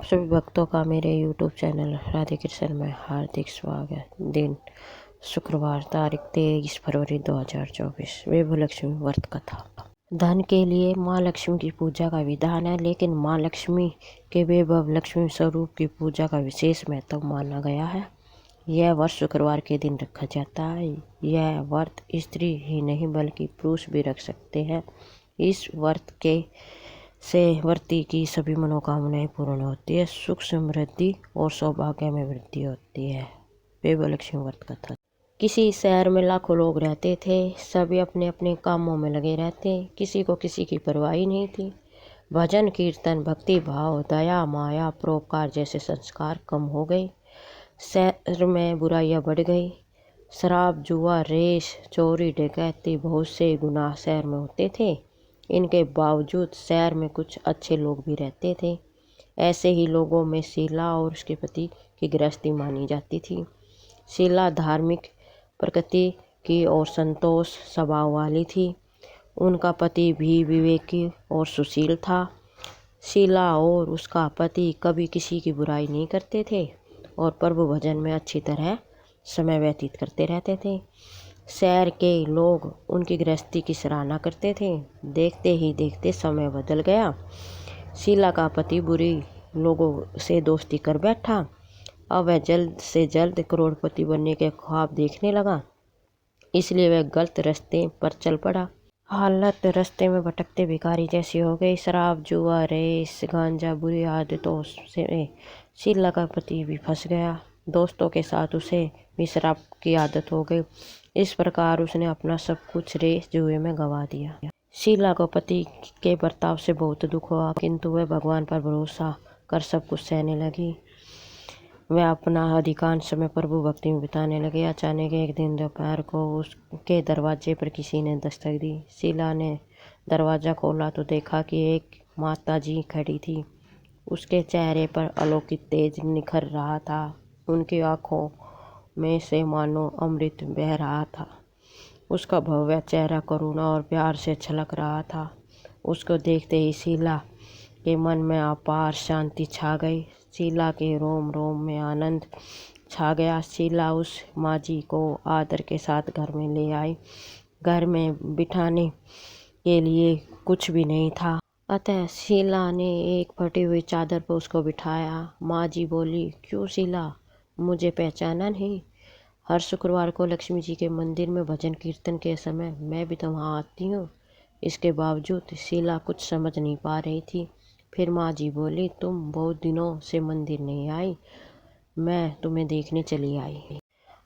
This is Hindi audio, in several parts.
सभी भक्तों का मेरे YouTube चैनल राधे कृष्ण में हार्दिक स्वागत। दिन शुक्रवार, तारीख 23 फरवरी 2024। वैभव व्रत कथा। धन के लिए माँ लक्ष्मी की पूजा का विधान है, लेकिन माँ लक्ष्मी के वैभव लक्ष्मी स्वरूप की पूजा का विशेष महत्व माना गया है। यह व्रत शुक्रवार के दिन रखा जाता है। यह व्रत स्त्री ही नहीं बल्कि पुरुष भी रख सकते हैं। इस व्रत के से व्रती की सभी मनोकामनाएं पूर्ण होती है, सुख समृद्धि और सौभाग्य में वृद्धि होती है। वैभव लक्ष्मी व्रत कथा। किसी शहर में लाखों लोग रहते थे। सभी अपने अपने कामों में लगे रहते, किसी को किसी की परवाह नहीं थी। भजन कीर्तन, भक्ति भाव, दया माया, परोपकार जैसे संस्कार कम हो गए। शहर में बुराइयां बढ़ गई। शराब, जुआ, रेस, चोरी, डकैती, बहुत से गुनाह शहर में होते थे। इनके बावजूद शहर में कुछ अच्छे लोग भी रहते थे। ऐसे ही लोगों में शीला और उसके पति की गृहस्थी मानी जाती थी। शीला धार्मिक प्रकृति की और संतोष स्वभाव वाली थी। उनका पति भी विवेकी और सुशील था। शीला और उसका पति कभी किसी की बुराई नहीं करते थे और प्रभु भजन में अच्छी तरह समय व्यतीत करते रहते थे। शहर के लोग उनकी गृहस्थी की सराहना करते थे। देखते ही देखते समय बदल गया। शीला का पति बुरी लोगों से दोस्ती कर बैठा। अब वह जल्द से जल्द करोड़पति बनने के ख्वाब देखने लगा, इसलिए वह गलत रास्ते पर चल पड़ा। हालत रास्ते में भटकते भिखारी जैसी हो गई। शराब, जुआ, रेस, गांजा, बुरी आदतों से शीला का पति भी फंस गया। दोस्तों के साथ उसे भी शराब की आदत हो गई। इस प्रकार उसने अपना सब कुछ रेस जुए में गंवा दिया। शीला को पति के बर्ताव से बहुत दुख हुआ, किंतु वह भगवान पर भरोसा कर सब कुछ सहने लगी। वह अपना अधिकांश समय प्रभु भक्ति में बिताने लगे। अचानक एक दिन दोपहर को उसके दरवाजे पर किसी ने दस्तक दी। शीला ने दरवाज़ा खोला तो देखा कि एक माता जी खड़ी थी। उसके चेहरे पर अलौकिक तेज निखर रहा था। उनकी आंखों में से मानो अमृत बह रहा था। उसका भव्य चेहरा करुणा और प्यार से छलक रहा था। उसको देखते ही शीला के मन में अपार शांति छा गई। शीला के रोम रोम में आनंद छा गया। शीला उस माँ जी को आदर के साथ घर में ले आई। घर में बिठाने के लिए कुछ भी नहीं था, अतः शीला ने एक फटी हुई चादर पर उसको बिठाया। माँ जी बोली, क्यों शीला, मुझे पहचाना नहीं? हर शुक्रवार को लक्ष्मी जी के मंदिर में भजन कीर्तन के समय मैं भी तो वहाँ आती हूँ। इसके बावजूद शीला कुछ समझ नहीं पा रही थी। फिर माँ जी बोली, तुम बहुत दिनों से मंदिर नहीं आई, मैं तुम्हें देखने चली आई।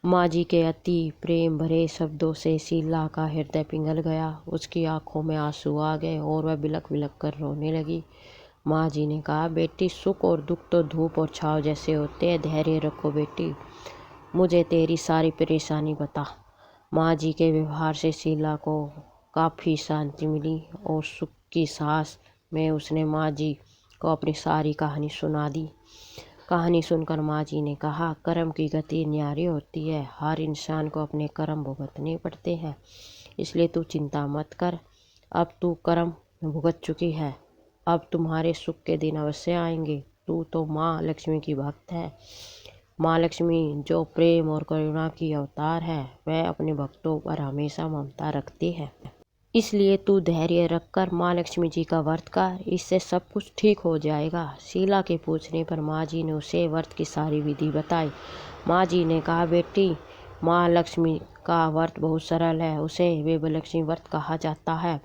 माँ जी के अति प्रेम भरे शब्दों से शीला का हृदय पिघल गया। उसकी आंखों में आंसू आ गए और वह बिलख बिलख कर रोने लगी। माँ जी ने कहा, बेटी, सुख और दुख तो धूप और छाँव जैसे होते हैं, धैर्य रखो बेटी, मुझे तेरी सारी परेशानी बता। माँ जी के व्यवहार से शीला को काफ़ी शांति मिली और सुख की सांस में उसने माँ जी को अपनी सारी कहानी सुना दी। कहानी सुनकर माँ जी ने कहा, कर्म की गति न्यारी होती है, हर इंसान को अपने कर्म भुगतने पड़ते हैं, इसलिए तू चिंता मत कर। अब तू कर्म भुगत चुकी है, अब तुम्हारे सुख के दिन अवश्य आएंगे। तू तो माँ लक्ष्मी की भक्त है। माँ लक्ष्मी जो प्रेम और करुणा की अवतार है, वह अपने भक्तों पर हमेशा ममता रखती है। इसलिए तू धैर्य रखकर माँ लक्ष्मी जी का व्रत कर, इससे सब कुछ ठीक हो जाएगा। शीला के पूछने पर माँ जी ने उसे व्रत की सारी विधि बताई। माँ जी ने कहा, बेटी, माँ लक्ष्मी का व्रत बहुत सरल है, उसे वैभव लक्ष्मी व्रत कहा जाता है।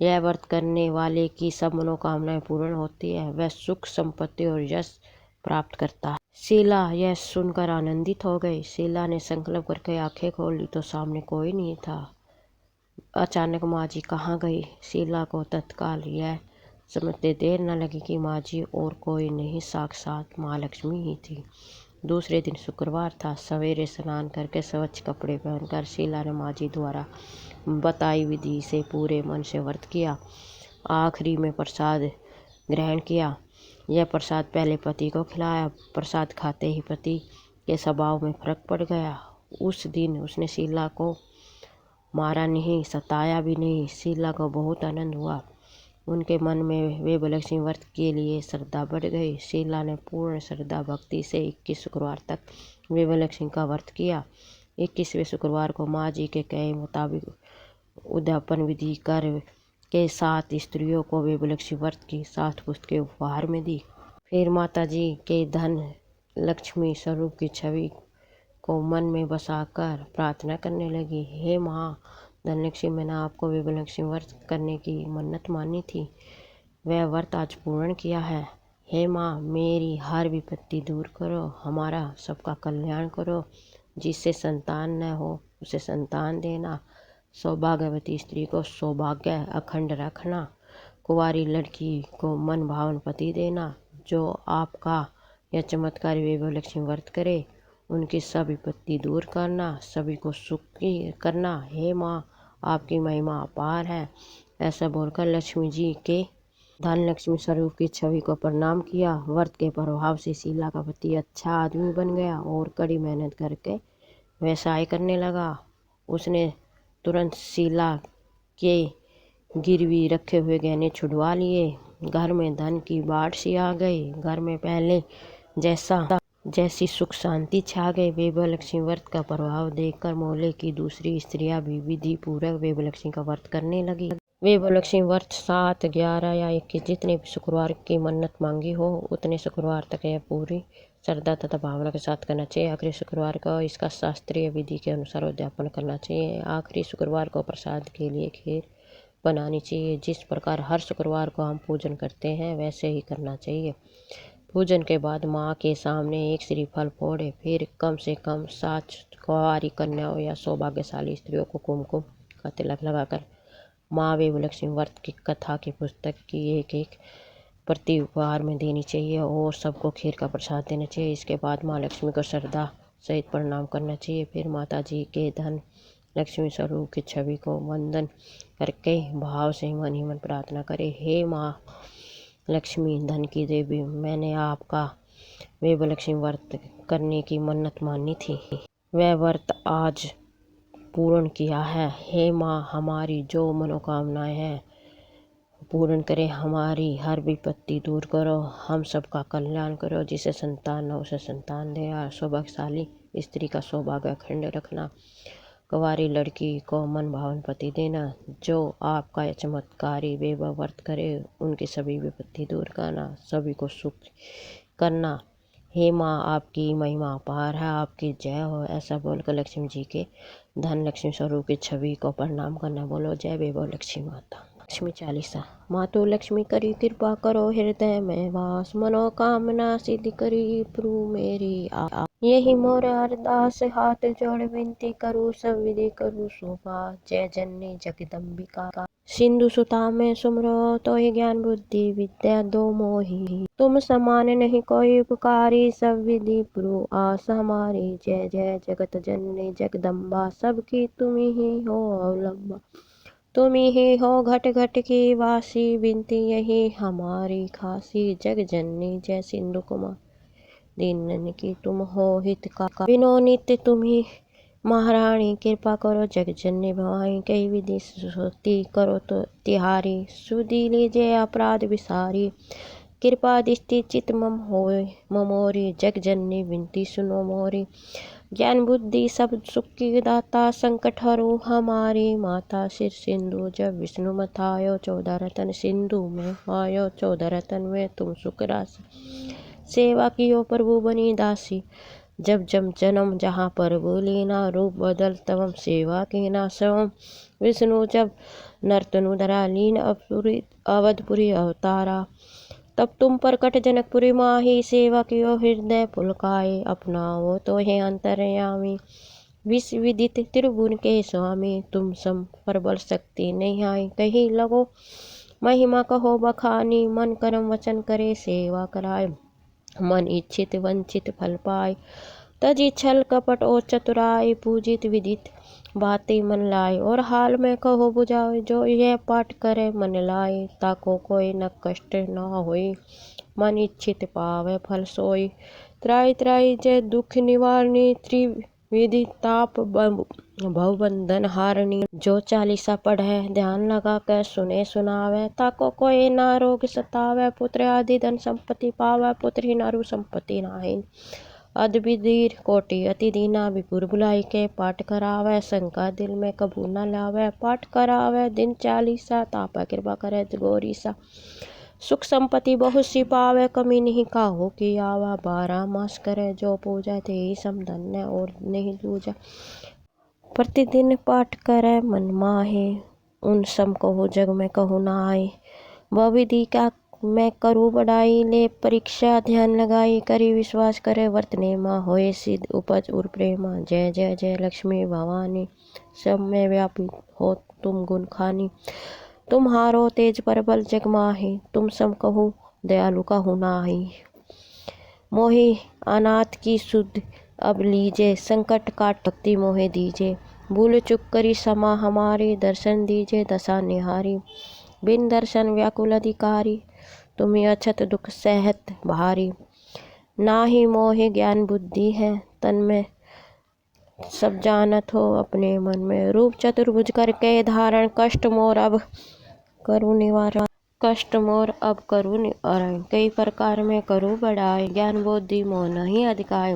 यह व्रत करने वाले की सब मनोकामनाएं पूर्ण होती है, वह सुख संपत्ति और यश प्राप्त करता है। शीला यह सुनकर आनंदित हो गई। शीला ने संकल्प करके आंखें खोल ली तो सामने कोई नहीं था। अचानक माँ जी कहाँ गई? शीला को तत्काल यह समझते देर न लगी कि माँ जी और कोई नहीं, साक्षात माँ लक्ष्मी ही थी। दूसरे दिन शुक्रवार था। सवेरे स्नान करके स्वच्छ कपड़े पहनकर शीला ने माँ जी द्वारा बताई विधि से पूरे मन से व्रत किया। आखिरी में प्रसाद ग्रहण किया। यह प्रसाद पहले पति को खिलाया। प्रसाद खाते ही पति के स्वभाव में फर्क पड़ गया। उस दिन उसने शीला को मारा नहीं, सताया भी नहीं। शीला को बहुत आनंद हुआ। उनके मन में वेबलक्ष्मी व्रत के लिए श्रद्धा बढ़ गई। शीला ने पूर्ण श्रद्धा भक्ति से 21 शुक्रवार तक वेबलक्ष्मी का व्रत किया। 21वें शुक्रवार को माँ जी के कहे मुताबिक उद्यापन विधि कर के 7 स्त्रियों को वेबलक्ष्मी व्रत की 7 पुस्तकें उपहार में दी। फिर माता जी के धन लक्ष्मी स्वरूप की छवि को मन में बसाकर प्रार्थना करने लगी। हे माँ धनलक्ष्मी, मैंने आपको वेबलक्ष्मी व्रत करने की मन्नत मानी थी, वह व्रत आज पूर्ण किया है। हे माँ, मेरी हर विपत्ति दूर करो, हमारा सबका कल्याण करो। जिससे संतान न हो उसे संतान देना, सौभाग्यवती स्त्री को सौभाग्य अखंड रखना, कुंवारी लड़की को मन भावन पति देना। जो आपका यह चमत्कारी वेबलक्ष्मी व्रत करे उनकी सब विपत्ति दूर करना, सभी को सुखी करना। हे माँ, आपकी महिमा अपार है। ऐसा बोलकर लक्ष्मी जी के धनलक्ष्मी स्वरूप की छवि को प्रणाम किया। व्रत के प्रभाव से शीला का पति अच्छा आदमी बन गया और कड़ी मेहनत करके व्यवसाय करने लगा। उसने तुरंत शीला के गिरवी रखे हुए गहने छुड़वा लिए। घर में धन की बाढ़ सी आ गई। घर में पहले जैसी सुख शांति छा गई। वेबलक्ष्मी व्रत का प्रभाव देखकर मोहल्ले की दूसरी स्त्रियां भी विधि पूर्वक वेबलक्ष्मी का व्रत करने लगी। वेबलक्ष्मी व्रत 7, 11 या 21 जितने भी शुक्रवार की मन्नत मांगी हो उतने शुक्रवार तक यह पूरी श्रद्धा तथा भावना के साथ करना चाहिए। आखिरी शुक्रवार को इसका शास्त्रीय विधि के अनुसार उद्यापन करना चाहिए। आखिरी शुक्रवार को प्रसाद के लिए खीर बनानी चाहिए। जिस प्रकार हर शुक्रवार को हम पूजन करते हैं वैसे ही करना चाहिए। पूजन के बाद माँ के सामने एक श्रीफल फोड़े, फिर कम से कम 7 कुंवारी कन्याओं या सौभाग्यशाली स्त्रियों को कुमकुम का तिलक लगाकर माँ वेबलक्ष्मी व्रत की कथा की पुस्तक की एक प्रति उपहार में देनी चाहिए और सबको खीर का प्रसाद देना चाहिए। इसके बाद माँ लक्ष्मी को श्रद्धा सहित प्रणाम करना चाहिए। फिर माता जी के धन लक्ष्मी स्वरूप की छवि को वंदन करके भाव से मन ही मन प्रार्थना करे। हे माँ लक्ष्मी धन की देवी, मैंने आपका वेबलक्ष्मी व्रत करने की मन्नत मानी थी, वह व्रत आज पूर्ण किया है। हे माँ, हमारी जो मनोकामनाएं हैं पूर्ण करे, हमारी हर विपत्ति दूर करो, हम सबका कल्याण करो। जिसे संतान न उसे संतान दे, सौभाग्यशाली स्त्री का सौभाग्य अखंड रखना, कुंवारी लड़की को मन भावन पति देना। जो आपका यह चमत्कारी वेब व्रत करे उनकी सभी विपत्ति दूर करना, सभी को सुख करना। हे माँ, आपकी महिमा अपार है, आपकी जय हो। ऐसा बोलकर लक्ष्मी जी के धन लक्ष्मी स्वरूप की छवि को प्रणाम करना। बोलो जय बेबो लक्ष्मी माता। लक्ष्मी चालीसा। मातु लक्ष्मी करी कृपा करो हृदय में वास, मनोकामना सिद्ध करी प्रभु मेरी यही मोर अरदास, हाथ जोड़ विनती करूँ सब विधि करूँ सुबह। जय जननी जगदम्बिका सिंधु सुता में सुमरो, तो ही ज्ञान बुद्धि विद्या दो मोही। तुम समान नहीं कोई उपकारी, सब विधि पुरु आस हमारी। जय जय जगत जननी जगदम्बा, सबकी तुम ही हो अवलंबा। तुम ही हो घट घट की वासी, विनती यही हमारी खासी। जग जननी जय सिंधु कुमार, दीनन की तुम हो हित का बिनो नित्य तुम ही महारानी। कृपा करो जग जननी भवानी, कई विधि स्तुति करो तो तिहारी। सुधी लीजिए अपराध विसारी, कृपा दृष्टि चित मम होय ममोरी। जग जननी विनती सुनो मोरी, ज्ञान बुद्धि सब सुख की दाता। संकट हरो हमारी माता, सिर सिंधु जब विष्णु मथायो। 14 रतन सिंधु में आयो, 14 रतन में तुम सुख राशि। सेवा कियो प्रभु बनी दासी, जब जम जन्म जहाँ प्रभु लीना। रूप बदल तवम सेवा की ना स्वयं विष्णु, जब नर्तनु धरा लीन अवधपुरी अवतारा। तब तुम प्रकट जनकपुरी माही, सेवा कियो हृदय पुलकाए। अपनाओ तो है अंतर्यामी, विश्व विदित त्रिभुवन के स्वामी। तुम सम प्रबल शक्ति नहीं आई, कहीं लगो महिमा कहो बखानी। मन कर्म वचन करे सेवा कराए, मन इच्छित वंचित फल पाए। तजी छल कपट और चतुराई, पूजित विदित बातें मन लाए। और हाल में कहो बुझाए, जो यह पाठ करे मन लाए। ताको कोई न कष्ट न होई, मन इच्छित पावे फल सोई। त्राई त्राई जय दुख निवारणी, विधि ताप भवबंधन हारणी। जो चालीसा पढ़े ध्यान लगा कर सुने सुनावे, ताको कोई ना रोग सतावे। पुत्र आदि धन संपत्ति पावे, पुत्रहीन अरु संपत्ति नाहीन। अद्विधीर कोटि अति दीना, विपुर बुलाई के पाठ करावे। शंका दिल में कबू न लावे, पाठ करावे दिन चालीसा। तापा कृपा करे गोरीसा, सुख संपत्ति बहुत सी पावे। कमी नहीं काहू की आवा, 12 मास करे जो पूजा। ते ही समधन्य और नहीं दूजा। प्रतिदिन पाठ करे मन माहे, उन सम कहो जग में कहू नाई। वह विधि का मैं करूँ बढ़ाई, ले परीक्षा ध्यान लगाई। करी विश्वास करे व्रत नेमा, होए सिद्ध उपज उर प्रेमा। जय जय जय लक्ष्मी भवानी, सब में व्यापी हो तुम गुण खानी। तुम्हारो तेज परबल जग माही, तुम सम कहू दयालु कहू नाही। मोहि अनाथ की सुध अब लीजे, संकट काट भक्ति मोहे दीजे। भूल चुक करी समा हमारी, दर्शन दीजे दशा निहारी। बिन दर्शन व्याकुल अधिकारी, तुम्ही अछत दुख सहत भारी। नाही मोहि ज्ञान बुद्धि है तन में, सब जानत हो अपने मन में। रूप चतुर्भुज करके धारण, कष्ट मोर अब करूँ निवारण। कष्ट मोर अब करूँ निवारण, कई प्रकार में करूँ बढ़ाई। ज्ञान बुद्धि मोह नहीं अधिकाय,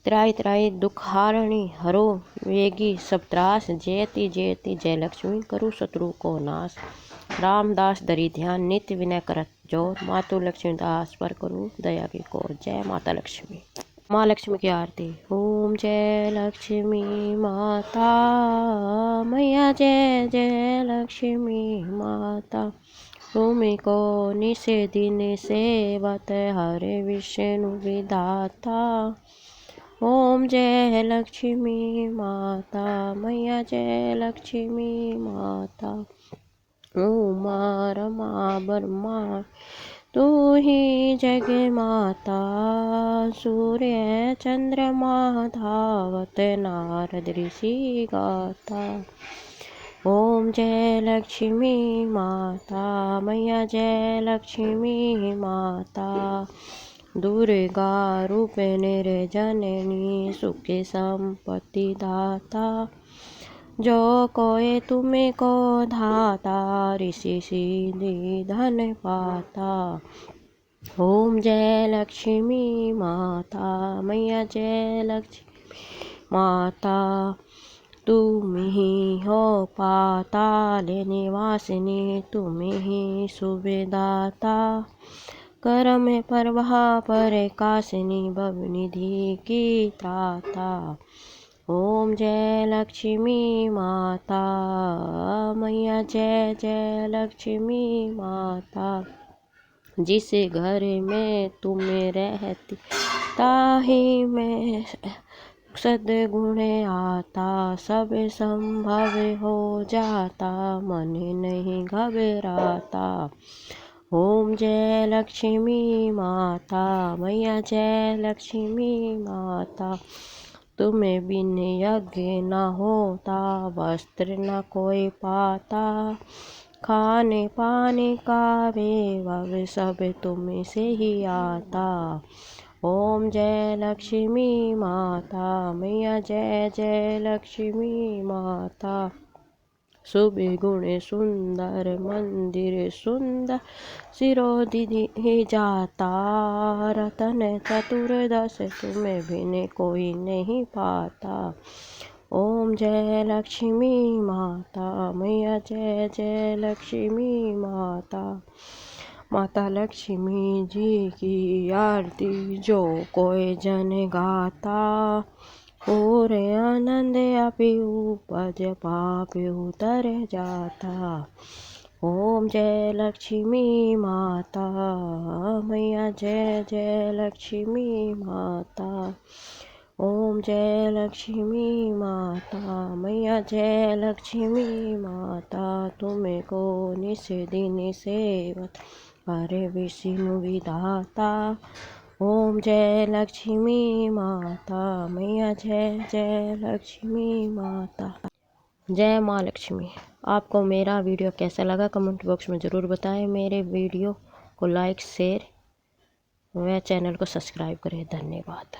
त्राहि त्राहि दुख हारणी। हरो वेगी सब त्रास, जयति जयति जय लक्ष्मी। करूँ शत्रु को नाश, रामदास धरि ध्यान। नित्य विनय करत जोर, मातु लक्ष्मी दास पर करूँ दया की कोर। जय माता लक्ष्मी। माँ लक्ष्मी की आरती। ओम जय लक्ष्मी माता मैया, जय जय लक्ष्मी माता। तुमको निस दिन सेवत, हरे विष्णु विधाता। ओम जय लक्ष्मी माता मैया, जय लक्ष्मी माता। उमा रमा ब्रह्मा तू ही जग माता। सूर्य चंद्रमा धावत, नारद ऋषि गाता। ओम जय लक्ष्मी माता मैया, जय लक्ष्मी माता। दुर्गा रूप निर्जननी, सुख संपत्ति दाता। जो कोय तुम्हें को धाता, ऋषि सिद्धि धन पाता। ओम जय लक्ष्मी माता मैया, जय लक्ष्मी माता। तुम ही हो पाताल निवासिनी, तुम ही सुविदाता। करम प्रभा प्रकाशिनी, भवनिधि की त्राता। ओम जय लक्ष्मी माता मैया, जय जय लक्ष्मी माता। जिस घर में तुम रहती, ताहि में सद्गुण आता। सब संभव हो जाता, मन नहीं घबराता। ओम जय लक्ष्मी माता मैया, जय लक्ष्मी माता। तुम्हें बिन यज्ञ न होता, वस्त्र न कोई पाता। खाने पाने का वैभव सब तुम से ही आता। ओम जय लक्ष्मी माता मैया, जय जय लक्ष्मी माता। शुभ गुण सुंदर मंदिर सुंदर, सिरोधि जाता। रतन चतुर्दश, तुम्हें बिन कोई नहीं पाता। ओम जय लक्ष्मी माता मैया, जय जय लक्ष्मी माता। माता लक्ष्मी जी की आरती, जो कोई जन गाता। और आनंद अपि उपज, पाप उतर जाता। ओम जय लक्ष्मी माता मैया, जय जय लक्ष्मी माता। ओम जय लक्ष्मी माता मैया, जय लक्ष्मी माता। तुमको निस दिन सेवत, हरे विष्णु विधाता। ओम जय लक्ष्मी माता मैया, जय जय लक्ष्मी माता। जय माँ लक्ष्मी। आपको मेरा वीडियो कैसा लगा कमेंट बॉक्स में ज़रूर बताएं। मेरे वीडियो को लाइक शेयर व चैनल को सब्सक्राइब करें। धन्यवाद।